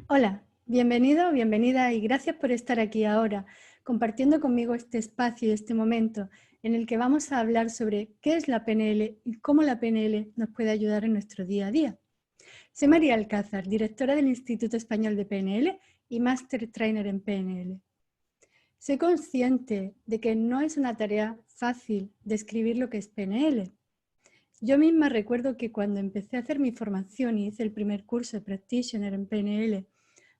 Hola, bienvenido, bienvenida y gracias por estar aquí ahora, compartiendo conmigo este espacio y este momento en el que vamos a hablar sobre qué es la PNL y cómo la PNL nos puede ayudar en nuestro día a día. Soy María Alcázar, directora del Instituto Español de PNL y Master Trainer en PNL. Soy consciente de que no es una tarea fácil describir lo que es PNL. Yo misma recuerdo que cuando empecé a hacer mi formación y hice el primer curso de Practitioner en PNL,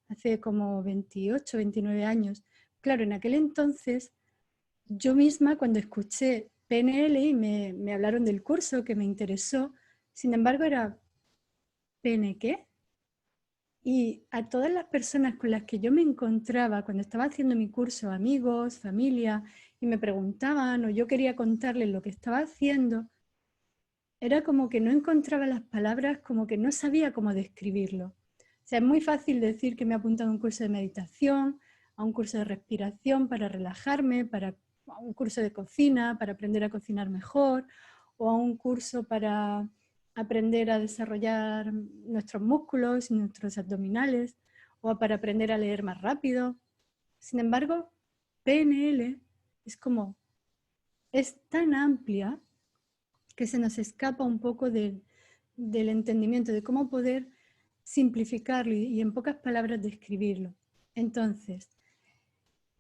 hace como 28, 29 años. Claro, en aquel entonces, yo misma cuando escuché PNL y me hablaron del curso que me interesó, sin embargo era ¿PN qué? Y a todas las personas con las que yo me encontraba cuando estaba haciendo mi curso, amigos, familia, y me preguntaban o yo quería contarles lo que estaba haciendo, era como que no encontraba las palabras, como que no sabía cómo describirlo. O sea, es muy fácil decir que me he apuntado a un curso de meditación, a un curso de respiración para relajarme, a un curso de cocina para aprender a cocinar mejor, o a un curso para aprender a desarrollar nuestros músculos y nuestros abdominales, o para aprender a leer más rápido. Sin embargo, PNL es tan amplia que se nos escapa un poco del entendimiento de cómo poder simplificarlo y en pocas palabras describirlo. Entonces,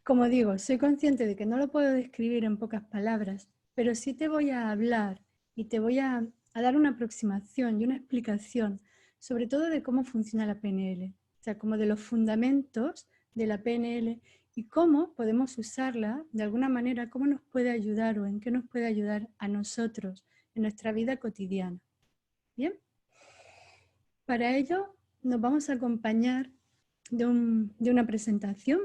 como digo, soy consciente de que no lo puedo describir en pocas palabras, pero sí te voy a hablar y te voy a dar una aproximación y una explicación, sobre todo de cómo funciona la PNL, o sea, como de los fundamentos de la PNL y cómo podemos usarla de alguna manera, cómo nos puede ayudar o en qué nos puede ayudar a nosotros en nuestra vida cotidiana. Bien, para ello nos vamos a acompañar de una presentación.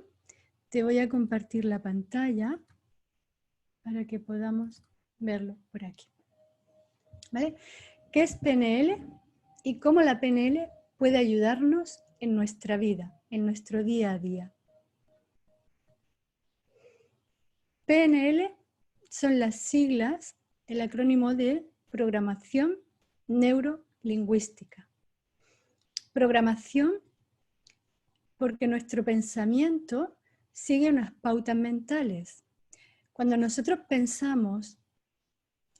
Te voy a compartir la pantalla para que podamos verlo por aquí. ¿Vale? ¿Qué es PNL y cómo la PNL puede ayudarnos en nuestra vida, en nuestro día a día? PNL son las siglas, el acrónimo de Programación Neurolingüística. Programación porque nuestro pensamiento sigue unas pautas mentales. Cuando nosotros pensamos,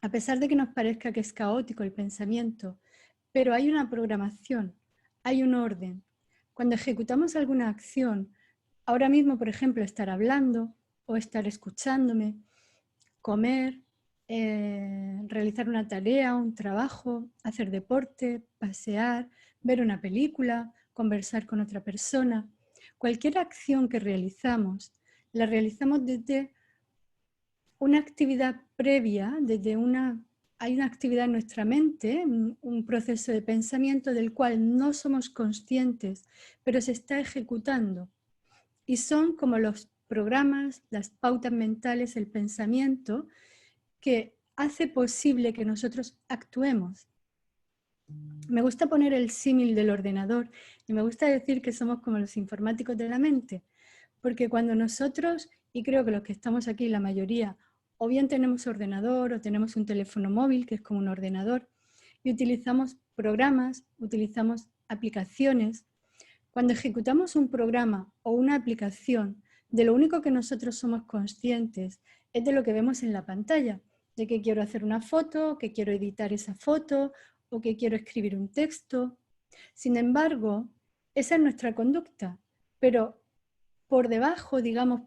a pesar de que nos parezca que es caótico el pensamiento, pero hay una programación, hay un orden. Cuando ejecutamos alguna acción, ahora mismo, por ejemplo, estar hablando o estar escuchándome, comer, realizar una tarea, un trabajo, hacer deporte, pasear, ver una película, conversar con otra persona. Cualquier acción que realizamos, la realizamos desde una actividad previa, hay una actividad en nuestra mente, un proceso de pensamiento del cual no somos conscientes, pero se está ejecutando. Y son como los programas, las pautas mentales, el pensamiento que hace posible que nosotros actuemos. Me gusta poner el símil del ordenador y me gusta decir que somos como los informáticos de la mente, porque cuando nosotros, y creo que los que estamos aquí, la mayoría, o bien tenemos ordenador o tenemos un teléfono móvil, que es como un ordenador, y utilizamos programas, utilizamos aplicaciones. Cuando ejecutamos un programa o una aplicación, de lo único que nosotros somos conscientes es de lo que vemos en la pantalla, de que quiero hacer una foto, que quiero editar esa foto o que quiero escribir un texto. Sin embargo, esa es nuestra conducta, pero por debajo, digamos,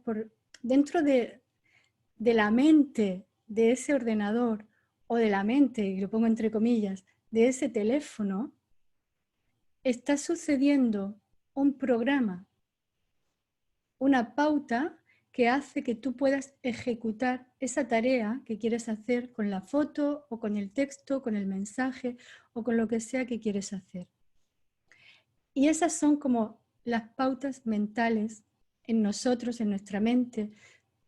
dentro de la mente de ese ordenador o de la mente, y lo pongo entre comillas, de ese teléfono, está sucediendo un programa, una pauta que hace que tú puedas ejecutar esa tarea que quieres hacer con la foto o con el texto, con el mensaje o con lo que sea que quieres hacer. Y esas son como las pautas mentales en nosotros, en nuestra mente,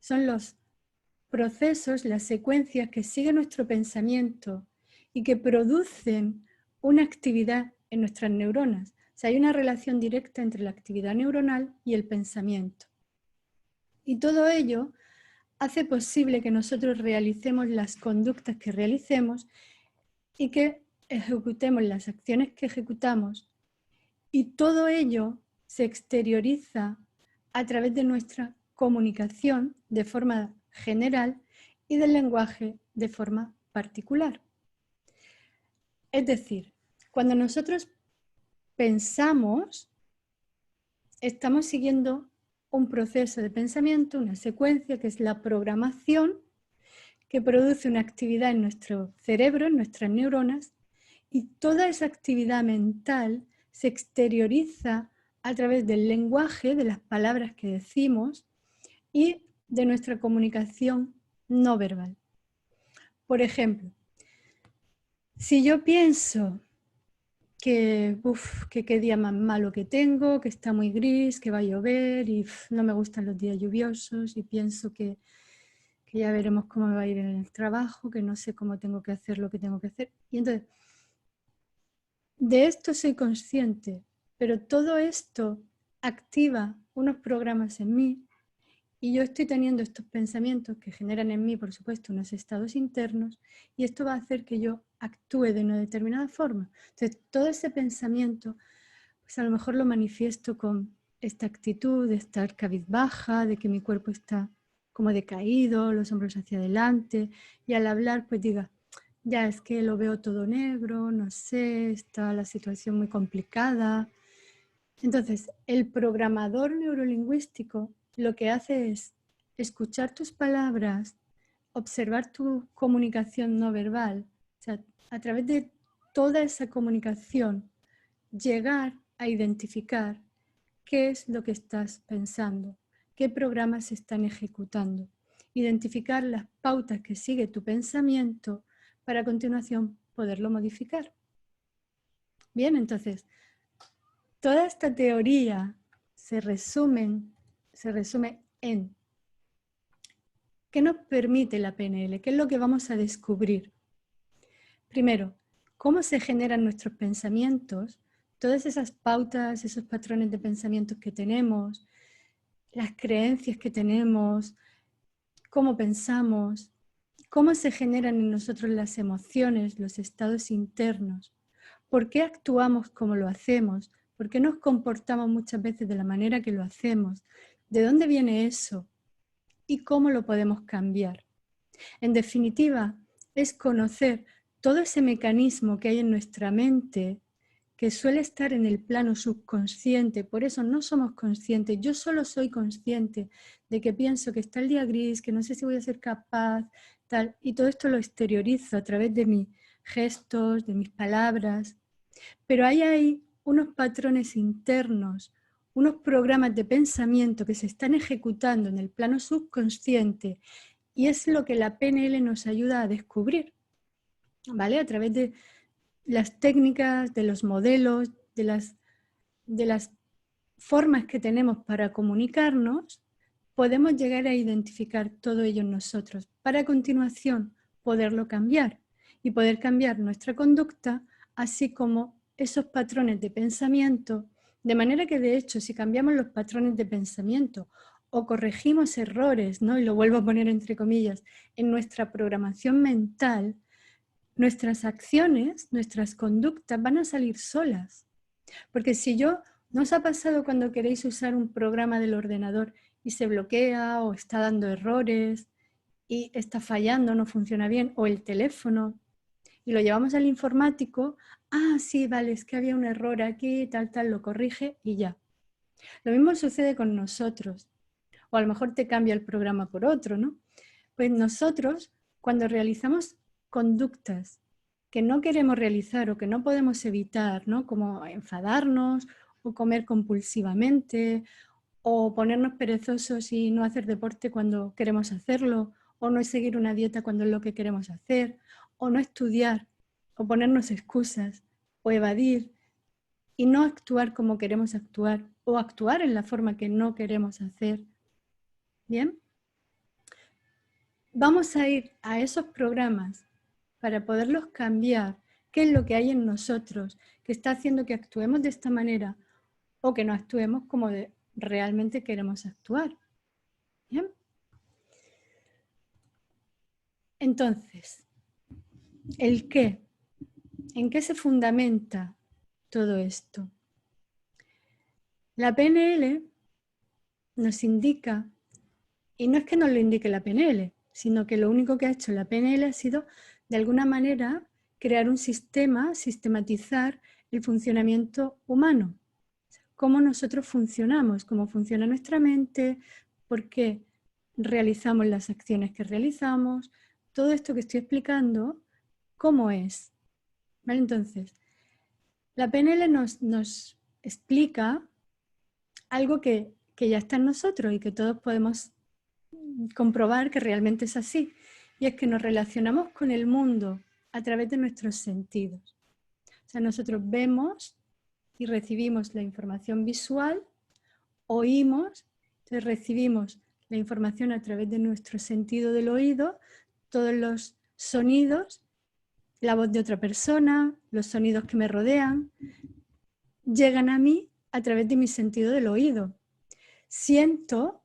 son los procesos, las secuencias que sigue nuestro pensamiento y que producen una actividad en nuestras neuronas. O sea, hay una relación directa entre la actividad neuronal y el pensamiento. Y todo ello hace posible que nosotros realicemos las conductas que realicemos y que ejecutemos las acciones que ejecutamos. Y todo ello se exterioriza a través de nuestra comunicación de forma general y del lenguaje de forma particular. Es decir, cuando nosotros pensamos, estamos siguiendo un proceso de pensamiento, una secuencia que es la programación, que produce una actividad en nuestro cerebro, en nuestras neuronas, y toda esa actividad mental se exterioriza a través del lenguaje, de las palabras que decimos y de nuestra comunicación no verbal. Por ejemplo, si yo pienso que qué día más malo que tengo, que está muy gris, que va a llover y no me gustan los días lluviosos y pienso que ya veremos cómo me va a ir en el trabajo, que no sé cómo tengo que hacer lo que tengo que hacer. Y entonces, de esto soy consciente, pero todo esto activa unos programas en mí y yo estoy teniendo estos pensamientos que generan en mí, por supuesto, unos estados internos y esto va a hacer que yo actúe de una determinada forma. Entonces, todo ese pensamiento, pues a lo mejor lo manifiesto con esta actitud de estar cabizbaja, de que mi cuerpo está como decaído, los hombros hacia adelante y al hablar pues diga, ya es que lo veo todo negro, no sé, está la situación muy complicada. Entonces, el programador neurolingüístico lo que hace es escuchar tus palabras, observar tu comunicación no verbal, o sea, a través de toda esa comunicación, llegar a identificar qué es lo que estás pensando, qué programas se están ejecutando, identificar las pautas que sigue tu pensamiento para a continuación poderlo modificar. Bien, entonces, toda esta teoría se resume en ¿qué nos permite la PNL? ¿Qué es lo que vamos a descubrir? Primero, cómo se generan nuestros pensamientos, todas esas pautas, esos patrones de pensamientos que tenemos, las creencias que tenemos, cómo pensamos, cómo se generan en nosotros las emociones, los estados internos, por qué actuamos como lo hacemos, por qué nos comportamos muchas veces de la manera que lo hacemos, de dónde viene eso y cómo lo podemos cambiar. En definitiva, es conocer todo ese mecanismo que hay en nuestra mente que suele estar en el plano subconsciente, por eso no somos conscientes. Yo solo soy consciente de que pienso que está el día gris, que no sé si voy a ser capaz, tal, y todo esto lo exteriorizo a través de mis gestos, de mis palabras. Pero hay ahí unos patrones internos, unos programas de pensamiento que se están ejecutando en el plano subconsciente y es lo que la PNL nos ayuda a descubrir, ¿vale? A través de las técnicas, de los modelos, de las formas que tenemos para comunicarnos, podemos llegar a identificar todo ello en nosotros para a continuación poderlo cambiar y poder cambiar nuestra conducta, así como esos patrones de pensamiento, de manera que de hecho si cambiamos los patrones de pensamiento o corregimos errores, ¿no? Y lo vuelvo a poner entre comillas, en nuestra programación mental, nuestras acciones, nuestras conductas van a salir solas. Porque si yo, ¿no os ha pasado cuando queréis usar un programa del ordenador y se bloquea o está dando errores y está fallando, no funciona bien, o el teléfono, y lo llevamos al informático, sí, vale, es que había un error aquí, tal, lo corrige y ya. Lo mismo sucede con nosotros, o a lo mejor te cambia el programa por otro, ¿no? Pues nosotros, cuando realizamos conductas que no queremos realizar o que no podemos evitar, ¿no? Como enfadarnos o comer compulsivamente o ponernos perezosos y no hacer deporte cuando queremos hacerlo o no seguir una dieta cuando es lo que queremos hacer o no estudiar o ponernos excusas o evadir y no actuar como queremos actuar o actuar en la forma que no queremos hacer. ¿Bien? Vamos a ir a esos programas para poderlos cambiar, qué es lo que hay en nosotros que está haciendo que actuemos de esta manera o que no actuemos como realmente queremos actuar. ¿Bien? Entonces, ¿el qué? ¿En qué se fundamenta todo esto? La PNL nos indica, y no es que nos lo indique la PNL, sino que lo único que ha hecho la PNL ha sido, de alguna manera, crear un sistema, sistematizar el funcionamiento humano. Cómo nosotros funcionamos, cómo funciona nuestra mente, por qué realizamos las acciones que realizamos, todo esto que estoy explicando, cómo es. ¿Vale? Entonces, la PNL nos explica algo que ya está en nosotros y que todos podemos comprobar que realmente es así. Y es que nos relacionamos con el mundo a través de nuestros sentidos. O sea, nosotros vemos y recibimos la información visual, oímos, entonces recibimos la información a través de nuestro sentido del oído, todos los sonidos, la voz de otra persona, los sonidos que me rodean, llegan a mí a través de mi sentido del oído. Siento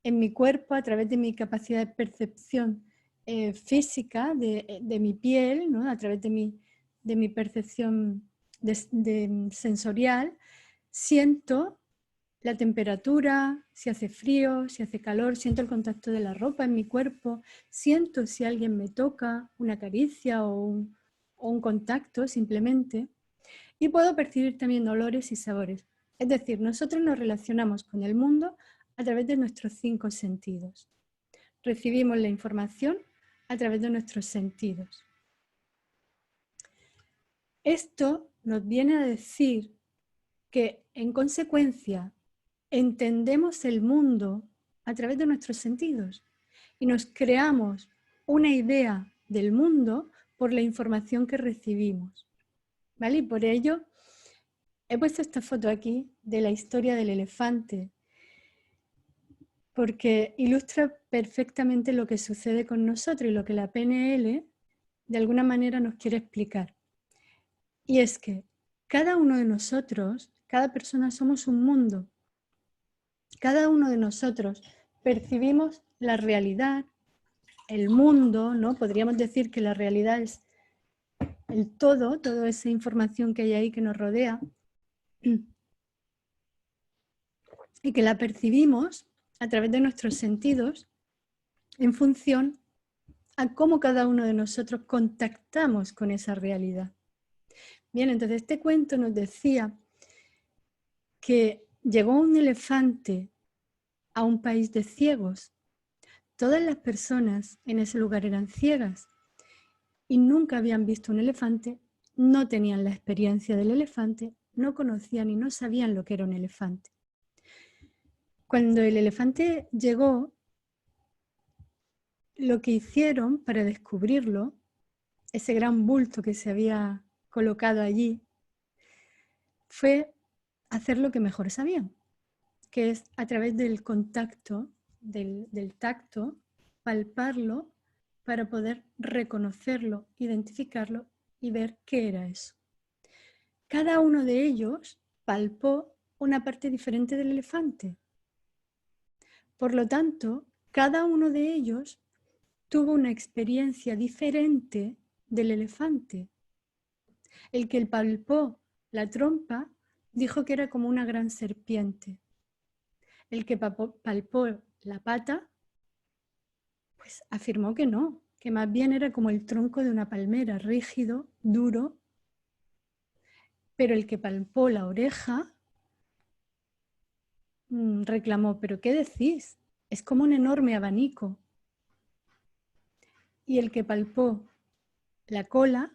en mi cuerpo a través de mi capacidad de percepción física, de mi piel, ¿no? A través de mi percepción sensorial, siento la temperatura, si hace frío, si hace calor, siento el contacto de la ropa en mi cuerpo, siento si alguien me toca, una caricia o un contacto simplemente, y puedo percibir también olores y sabores. Es decir, nosotros nos relacionamos con el mundo a través de nuestros 5 sentidos. Recibimos la información a través de nuestros sentidos. Esto nos viene a decir que, en consecuencia, entendemos el mundo a través de nuestros sentidos y nos creamos una idea del mundo por la información que recibimos. ¿Vale? Y por ello he puesto esta foto aquí de la historia del elefante, porque ilustra perfectamente lo que sucede con nosotros y lo que la PNL de alguna manera nos quiere explicar. Y es que cada uno de nosotros, cada persona somos un mundo. Cada uno de nosotros percibimos la realidad, el mundo, ¿no? Podríamos decir que la realidad es el todo, toda esa información que hay ahí que nos rodea, y que la percibimos a través de nuestros sentidos en función a cómo cada uno de nosotros contactamos con esa realidad. Bien, entonces este cuento nos decía que llegó un elefante a un país de ciegos. Todas las personas en ese lugar eran ciegas y nunca habían visto un elefante, no tenían la experiencia del elefante, no conocían y no sabían lo que era un elefante. Cuando el elefante llegó, lo que hicieron para descubrirlo, ese gran bulto que se había colocado allí, fue hacer lo que mejor sabían, que es a través del contacto, del tacto, palparlo para poder reconocerlo, identificarlo y ver qué era eso. Cada uno de ellos palpó una parte diferente del elefante. Por lo tanto, cada uno de ellos tuvo una experiencia diferente del elefante. El que palpó la trompa dijo que era como una gran serpiente. El que palpó la pata, pues afirmó que no, que más bien era como el tronco de una palmera, rígido, duro. Pero el que palpó la oreja reclamó, ¿pero qué decís? Es como un enorme abanico. Y el que palpó la cola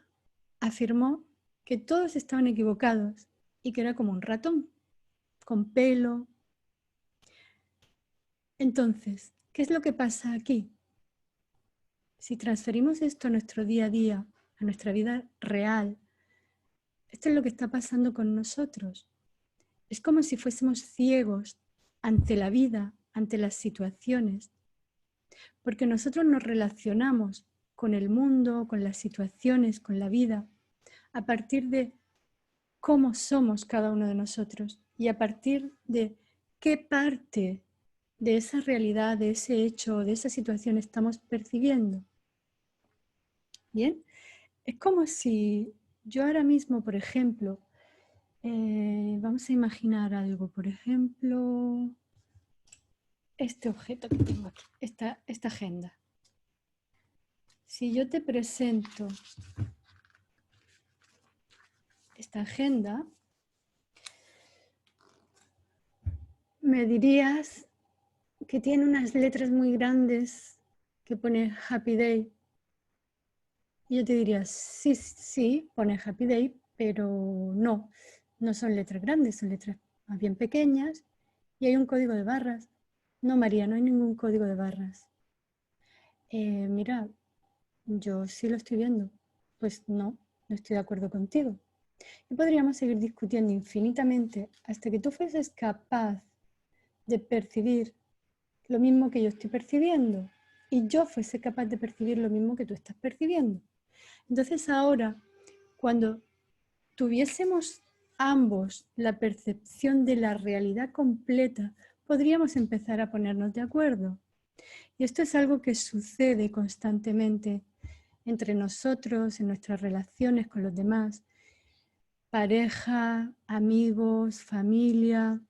afirmó que todos estaban equivocados y que era como un ratón, con pelo. Entonces, ¿qué es lo que pasa aquí? Si transferimos esto a nuestro día a día, a nuestra vida real, esto es lo que está pasando con nosotros. Es como si fuésemos ciegos ante la vida, ante las situaciones, porque nosotros nos relacionamos con el mundo, con las situaciones, con la vida, a partir de cómo somos cada uno de nosotros y a partir de qué parte de esa realidad, de ese hecho, de esa situación estamos percibiendo. Bien, es como si yo ahora mismo, por ejemplo, Vamos a imaginar algo, por ejemplo, este objeto que tengo aquí, esta agenda. Si yo te presento esta agenda, me dirías que tiene unas letras muy grandes que pone Happy Day. Y yo te diría, sí, sí, pone Happy Day, pero no son letras grandes, son letras más bien pequeñas y hay un código de barras. No, María, no hay ningún código de barras. Mira, yo sí lo estoy viendo. Pues no estoy de acuerdo contigo. Y podríamos seguir discutiendo infinitamente hasta que tú fueses capaz de percibir lo mismo que yo estoy percibiendo y yo fuese capaz de percibir lo mismo que tú estás percibiendo. Entonces ahora, cuando tuviésemos ambos la percepción de la realidad completa, podríamos empezar a ponernos de acuerdo. Y esto es algo que sucede constantemente entre nosotros, en nuestras relaciones con los demás, pareja, amigos, familia.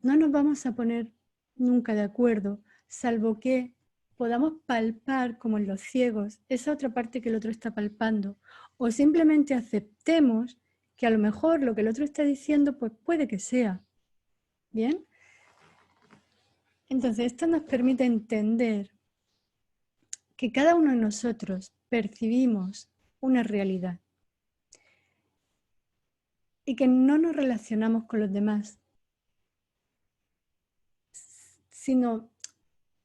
No nos vamos a poner nunca de acuerdo, salvo que podamos palpar, como en los ciegos, esa otra parte que el otro está palpando, o simplemente aceptemos que a lo mejor lo que el otro está diciendo, pues puede que sea. ¿Bien? Entonces, esto nos permite entender que cada uno de nosotros percibimos una realidad y que no nos relacionamos con los demás, sino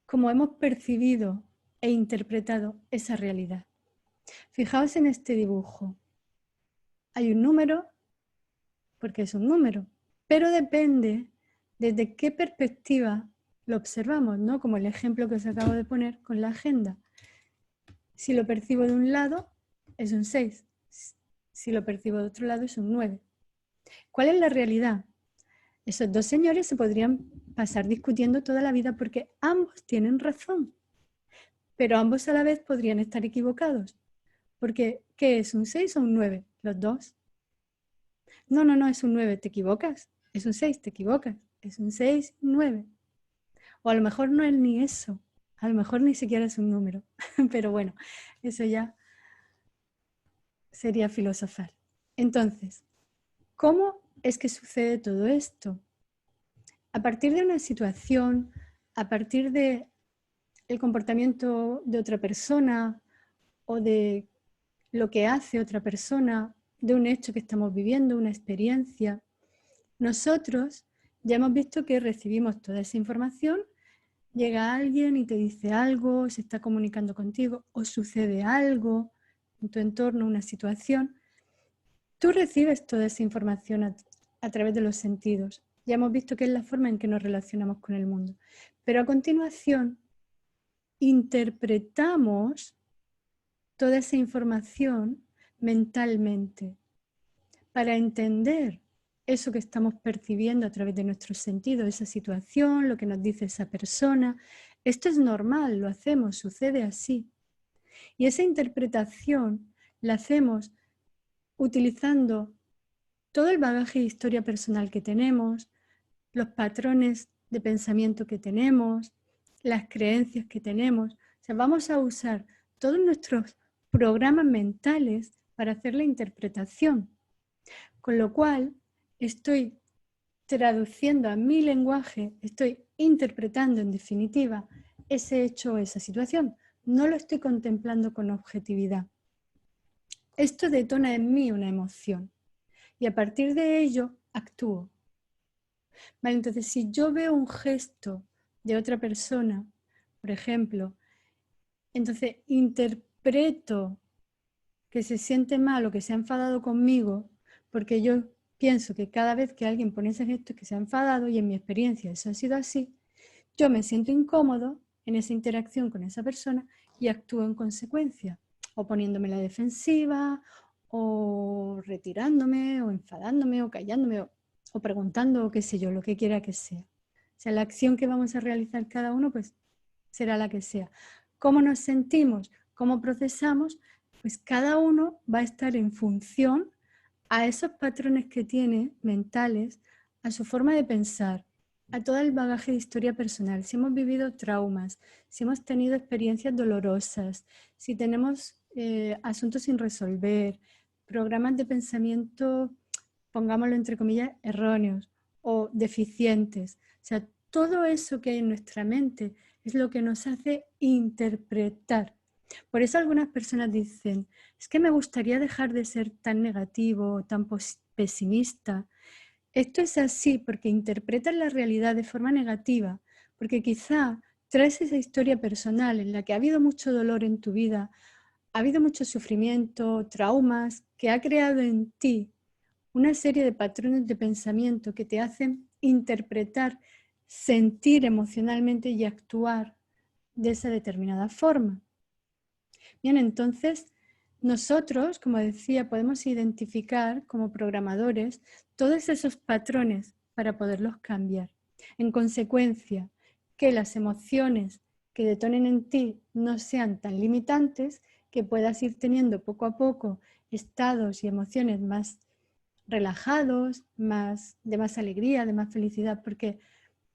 como hemos percibido e interpretado esa realidad. Fijaos en este dibujo. Hay un número, porque es un número, pero depende desde qué perspectiva lo observamos, ¿no? Como el ejemplo que os acabo de poner con la agenda. Si lo percibo de un lado, es un 6. Si lo percibo de otro lado, es un 9. ¿Cuál es la realidad? Esos dos señores se podrían pasar discutiendo toda la vida porque ambos tienen razón, pero ambos a la vez podrían estar equivocados. Porque, ¿qué es? ¿Un 6 o un 9? Los dos. No, es un 9, te equivocas. Es un 6, te equivocas. Es un 6, 9. O a lo mejor no es ni eso. A lo mejor ni siquiera es un número. Pero bueno, eso ya sería filosofar. Entonces, ¿cómo es que sucede todo esto? A partir de una situación, a partir de el comportamiento de otra persona o de lo que hace otra persona, de un hecho que estamos viviendo, una experiencia, nosotros ya hemos visto que recibimos toda esa información, llega alguien y te dice algo, se está comunicando contigo o sucede algo en tu entorno, una situación. Tú recibes toda esa información a través de los sentidos. Ya hemos visto que es la forma en que nos relacionamos con el mundo. Pero a continuación, interpretamos toda esa información mentalmente para entender eso que estamos percibiendo a través de nuestros sentidos, esa situación, lo que nos dice esa persona. Esto es normal, lo hacemos, sucede así. Y esa interpretación la hacemos utilizando todo el bagaje de historia personal que tenemos, los patrones de pensamiento que tenemos, las creencias que tenemos. O sea, vamos a usar todos nuestros programas mentales para hacer la interpretación. Con lo cual, estoy traduciendo a mi lenguaje, estoy interpretando en definitiva ese hecho o esa situación. No lo estoy contemplando con objetividad. Esto detona en mí una emoción y a partir de ello actúo. Vale, entonces, si yo veo un gesto de otra persona, por ejemplo, entonces interpreto que se siente mal o que se ha enfadado conmigo, porque yo pienso que cada vez que alguien pone ese gesto es que se ha enfadado y en mi experiencia eso ha sido así, yo me siento incómodo en esa interacción con esa persona y actúo en consecuencia, o poniéndome a la defensiva, o retirándome, o enfadándome, o callándome, o preguntando, o qué sé yo, lo que quiera que sea. O sea, la acción que vamos a realizar cada uno, pues será la que sea. ¿Cómo nos sentimos? ¿Cómo procesamos? Pues cada uno va a estar en función a esos patrones que tiene mentales, a su forma de pensar, a todo el bagaje de historia personal, si hemos vivido traumas, si hemos tenido experiencias dolorosas, si tenemos asuntos sin resolver, programas de pensamiento, pongámoslo entre comillas, erróneos o deficientes. O sea, todo eso que hay en nuestra mente es lo que nos hace interpretar. Por eso algunas personas dicen, es que me gustaría dejar de ser tan negativo, tan pesimista. Esto es así porque interpretas la realidad de forma negativa, porque quizá traes esa historia personal en la que ha habido mucho dolor en tu vida, ha habido mucho sufrimiento, traumas, que ha creado en ti una serie de patrones de pensamiento que te hacen interpretar, sentir emocionalmente y actuar de esa determinada forma. Bien, entonces nosotros, como decía, podemos identificar como programadores todos esos patrones para poderlos cambiar. En consecuencia, que las emociones que detonen en ti no sean tan limitantes, que puedas ir teniendo poco a poco estados y emociones más relajados, de más alegría, de más felicidad, porque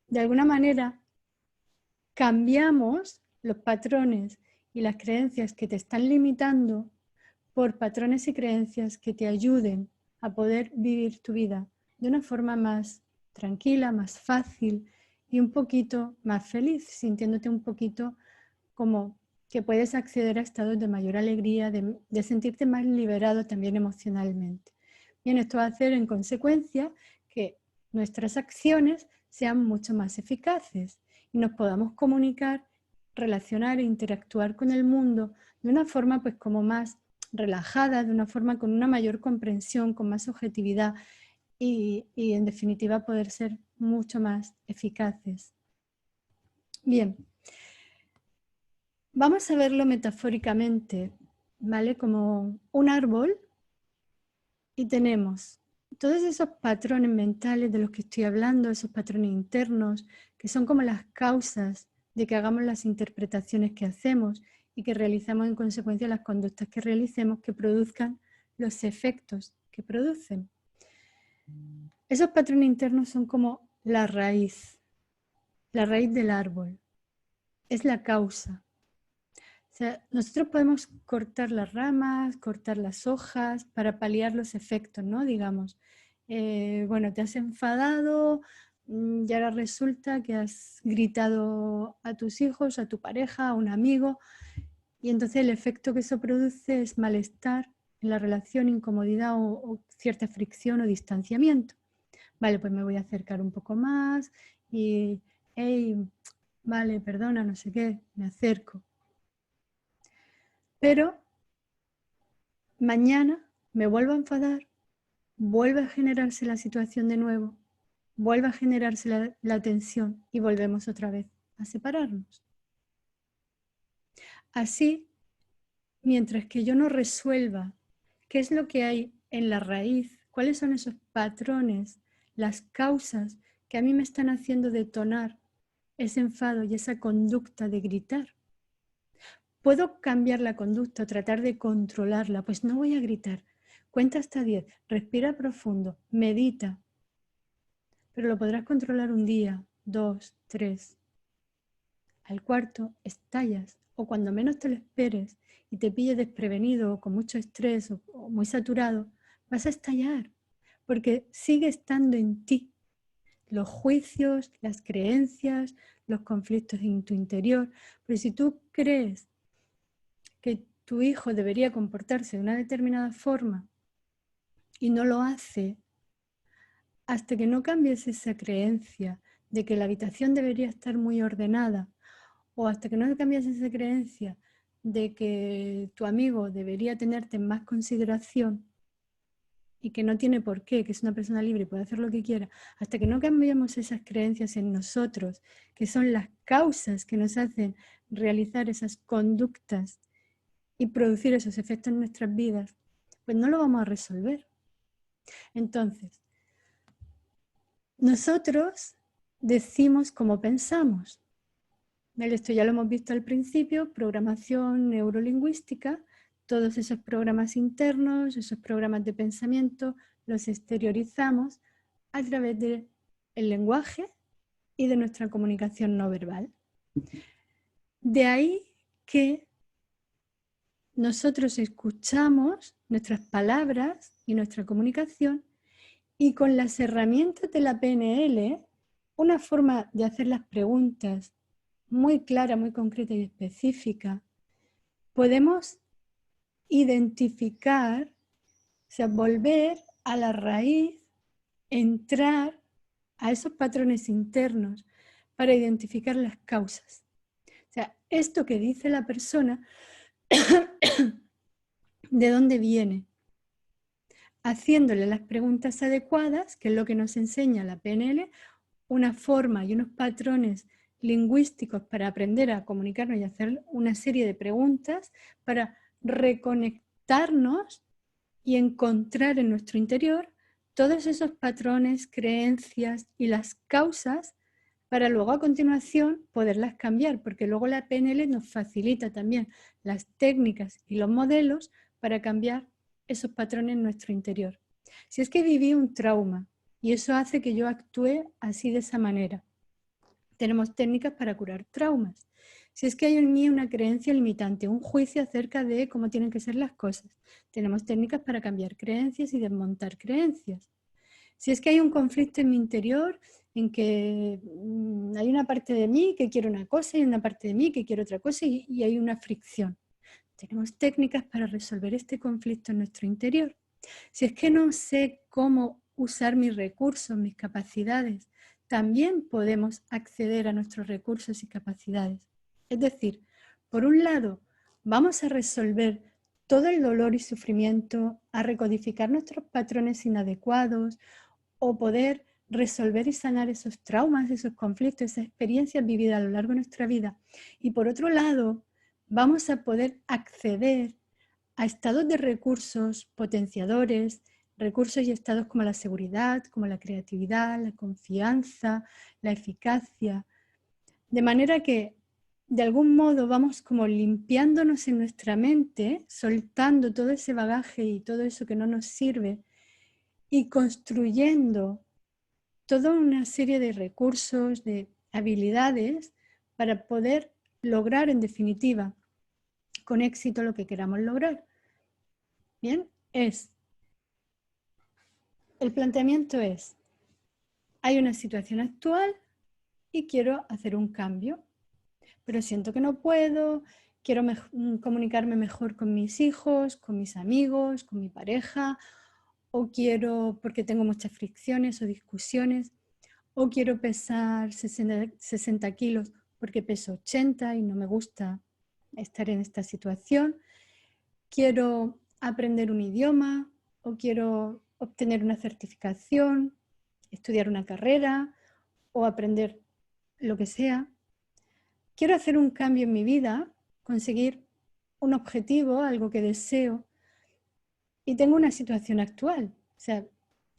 de alguna manera cambiamos los patrones y las creencias que te están limitando por patrones y creencias que te ayuden a poder vivir tu vida de una forma más tranquila, más fácil y un poquito más feliz, sintiéndote un poquito como que puedes acceder a estados de mayor alegría, de sentirte más liberado también emocionalmente. Bien, esto va a hacer en consecuencia que nuestras acciones sean mucho más eficaces y nos podamos comunicar, relacionar e interactuar con el mundo de una forma pues como más relajada, de una forma con una mayor comprensión, con más objetividad y en definitiva poder ser mucho más eficaces. Bien, vamos a verlo metafóricamente, ¿vale? Como un árbol y tenemos todos esos patrones mentales de los que estoy hablando, esos patrones internos, que son como las causas de que hagamos las interpretaciones que hacemos y que realizamos en consecuencia las conductas que realicemos que produzcan los efectos que producen. Esos patrones internos son como la raíz del árbol, es la causa. O sea, nosotros podemos cortar las ramas, cortar las hojas para paliar los efectos, ¿no? Digamos, bueno, te has enfadado y ahora resulta que has gritado a tus hijos, a tu pareja, a un amigo, y entonces el efecto que eso produce es malestar en la relación, incomodidad o cierta fricción o distanciamiento. Vale, pues me voy a acercar un poco más y, hey, vale, perdona, no sé qué, me acerco. Pero mañana me vuelvo a enfadar, vuelve a generarse la situación de nuevo, vuelve a generarse la tensión y volvemos otra vez a separarnos. Así, mientras que yo no resuelva qué es lo que hay en la raíz, cuáles son esos patrones, las causas que a mí me están haciendo detonar ese enfado y esa conducta de gritar. ¿Puedo cambiar la conducta o tratar de controlarla? Pues no voy a gritar. Cuenta hasta 10, respira profundo, medita. Pero lo podrás controlar un día, 2, 3. Al cuarto estallas o cuando menos te lo esperes y te pilles desprevenido o con mucho estrés o muy saturado, vas a estallar porque sigue estando en ti. Los juicios, las creencias, los conflictos en tu interior. Pero si tú crees que tu hijo debería comportarse de una determinada forma y no lo hace, hasta que no cambies esa creencia de que la habitación debería estar muy ordenada, o hasta que no cambies esa creencia de que tu amigo debería tenerte en más consideración y que no tiene por qué, que es una persona libre y puede hacer lo que quiera, hasta que no cambiemos esas creencias en nosotros, que son las causas que nos hacen realizar esas conductas y producir esos efectos en nuestras vidas, pues no lo vamos a resolver. Entonces, nosotros decimos como pensamos. Esto ya lo hemos visto al principio, programación neurolingüística, todos esos programas internos, esos programas de pensamiento, los exteriorizamos a través del lenguaje y de nuestra comunicación no verbal. De ahí que nosotros escuchamos nuestras palabras y nuestra comunicación, y con las herramientas de la PNL, una forma de hacer las preguntas muy clara, muy concreta y específica, podemos identificar, o sea, volver a la raíz, entrar a esos patrones internos para identificar las causas. O sea, esto que dice la persona, ¿de dónde viene? Haciéndole las preguntas adecuadas, que es lo que nos enseña la PNL, una forma y unos patrones lingüísticos para aprender a comunicarnos y hacer una serie de preguntas para reconectarnos y encontrar en nuestro interior todos esos patrones, creencias y las causas para luego a continuación poderlas cambiar, porque luego la PNL nos facilita también las técnicas y los modelos para cambiar esos patrones en nuestro interior. Si es que viví un trauma y eso hace que yo actúe así de esa manera, tenemos técnicas para curar traumas. Si es que hay en mí una creencia limitante, un juicio acerca de cómo tienen que ser las cosas, tenemos técnicas para cambiar creencias y desmontar creencias. Si es que hay un conflicto en mi interior, en que hay una parte de mí que quiere una cosa y una parte de mí que quiere otra cosa y hay una fricción, tenemos técnicas para resolver este conflicto en nuestro interior. Si es que no sé cómo usar mis recursos, mis capacidades, también podemos acceder a nuestros recursos y capacidades. Es decir, por un lado, vamos a resolver todo el dolor y sufrimiento, a recodificar nuestros patrones inadecuados o poder resolver y sanar esos traumas, esos conflictos, esas experiencias vividas a lo largo de nuestra vida. Y por otro lado, vamos a poder acceder a estados de recursos potenciadores, recursos y estados como la seguridad, como la creatividad, la confianza, la eficacia, de manera que de algún modo vamos como limpiándonos en nuestra mente, soltando todo ese bagaje y todo eso que no nos sirve y construyendo toda una serie de recursos, de habilidades para poder lograr en definitiva con éxito lo que queramos lograr. Bien, el planteamiento es, hay una situación actual y quiero hacer un cambio, pero siento que no puedo, quiero comunicarme mejor con mis hijos, con mis amigos, con mi pareja, o quiero, porque tengo muchas fricciones o discusiones, o quiero pesar 60 kilos porque peso 80 y no me gusta estar en esta situación, quiero aprender un idioma o quiero obtener una certificación, estudiar una carrera o aprender lo que sea. Quiero hacer un cambio en mi vida, conseguir un objetivo, algo que deseo, y tengo una situación actual. O sea,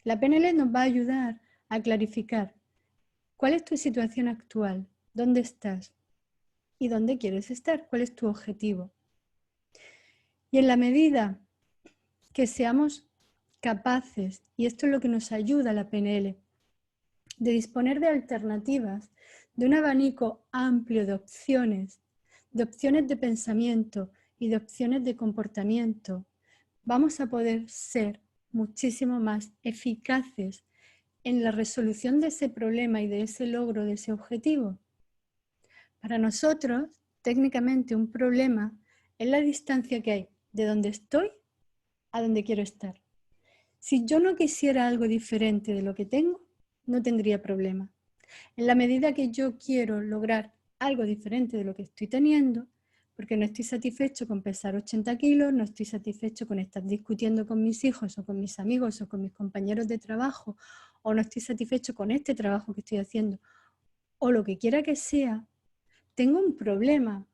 la PNL nos va a ayudar a clarificar cuál es tu situación actual, dónde estás y dónde quieres estar, cuál es tu objetivo. Y en la medida que seamos capaces, y esto es lo que nos ayuda a la PNL, de disponer de alternativas, de un abanico amplio de opciones de pensamiento y de opciones de comportamiento, vamos a poder ser muchísimo más eficaces en la resolución de ese problema y de ese logro, de ese objetivo. Para nosotros, técnicamente, un problema es la distancia que hay de donde estoy a donde quiero estar. Si yo no quisiera algo diferente de lo que tengo, no tendría problema. En la medida que yo quiero lograr algo diferente de lo que estoy teniendo, porque no estoy satisfecho con pesar 80 kilos, no estoy satisfecho con estar discutiendo con mis hijos o con mis amigos o con mis compañeros de trabajo, o no estoy satisfecho con este trabajo que estoy haciendo, o lo que quiera que sea, tengo un problema.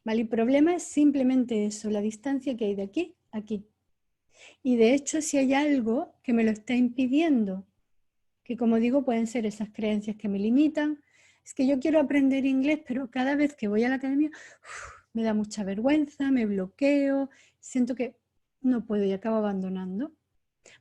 ¿Vale? El problema es simplemente eso, la distancia que hay de aquí a aquí. Y de hecho, si hay algo que me lo está impidiendo, que como digo pueden ser esas creencias que me limitan, es que yo quiero aprender inglés, pero cada vez que voy a la academia me da mucha vergüenza, me bloqueo, siento que no puedo y acabo abandonando.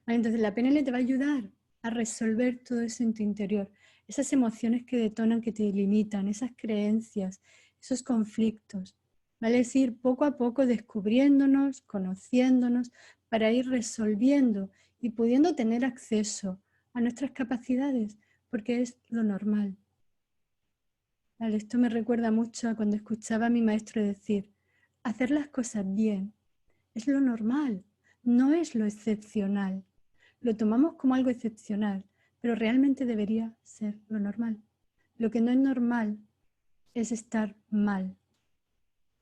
Vale, entonces la PNL te va a ayudar a resolver todo eso en tu interior, esas emociones que detonan, que te limitan, esas creencias, esos conflictos. ¿Vale? Es ir poco a poco descubriéndonos, conociéndonos, para ir resolviendo y pudiendo tener acceso a nuestras capacidades, porque es lo normal. ¿Vale? Esto me recuerda mucho a cuando escuchaba a mi maestro decir, hacer las cosas bien es lo normal, no es lo excepcional. Lo tomamos como algo excepcional, pero realmente debería ser lo normal. Lo que no es normal es estar mal.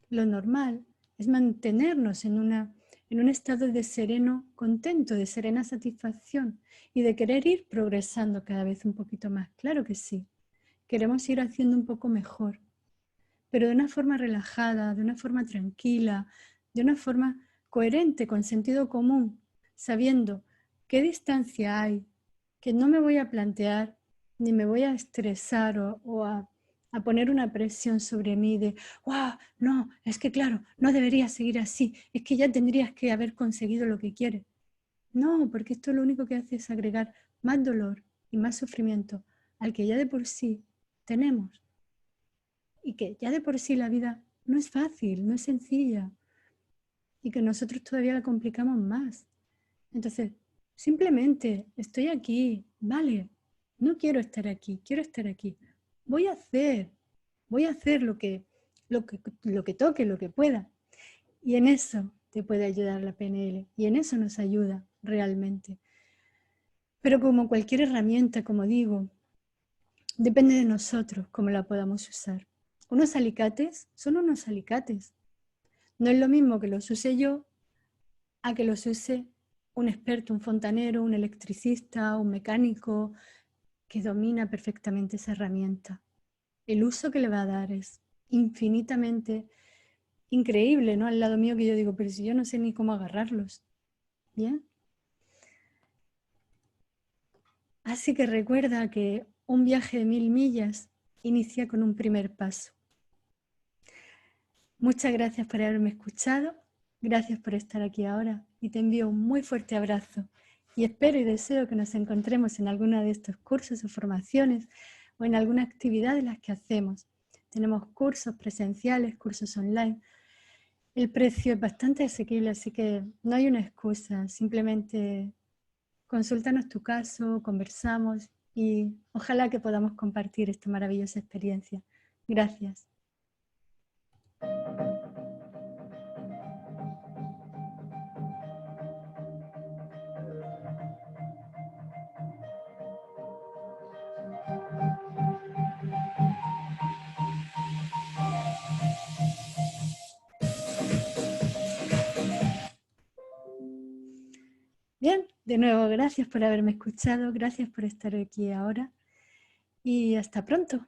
Lo normal es mantenernos en un estado de sereno contento, de serena satisfacción y de querer ir progresando cada vez un poquito más. Claro que sí, queremos ir haciendo un poco mejor, pero de una forma relajada, de una forma tranquila, de una forma coherente, con sentido común, sabiendo qué distancia hay, que no me voy a plantear ni me voy a estresar o a poner una presión sobre mí de, wow, no, es que claro, no deberías seguir así, es que ya tendrías que haber conseguido lo que quieres. No, porque esto lo único que hace es agregar más dolor y más sufrimiento al que ya de por sí tenemos. Y que ya de por sí la vida no es fácil, no es sencilla. Y que nosotros todavía la complicamos más. Entonces, simplemente estoy aquí, vale, no quiero estar aquí, quiero estar aquí. Voy a hacer lo que toque, lo que pueda. Y en eso te puede ayudar la PNL. Y en eso nos ayuda realmente. Pero como cualquier herramienta, como digo, depende de nosotros cómo la podamos usar. Unos alicates son unos alicates. No es lo mismo que los use yo a que los use un experto, un fontanero, un electricista, un mecánico que domina perfectamente esa herramienta. El uso que le va a dar es infinitamente increíble, ¿no? Al lado mío que yo digo, pero si yo no sé ni cómo agarrarlos. ¿Bien? Así que recuerda que un viaje de 1000 millas inicia con un primer paso. Muchas gracias por haberme escuchado, gracias por estar aquí ahora y te envío un muy fuerte abrazo y espero y deseo que nos encontremos en alguno de estos cursos o formaciones o en alguna actividad de las que hacemos. Tenemos cursos presenciales, cursos online. El precio es bastante asequible, así que no hay una excusa, simplemente consúltanos tu caso, conversamos y ojalá que podamos compartir esta maravillosa experiencia. Gracias. Bien, de nuevo, gracias por haberme escuchado, gracias por estar aquí ahora y hasta pronto.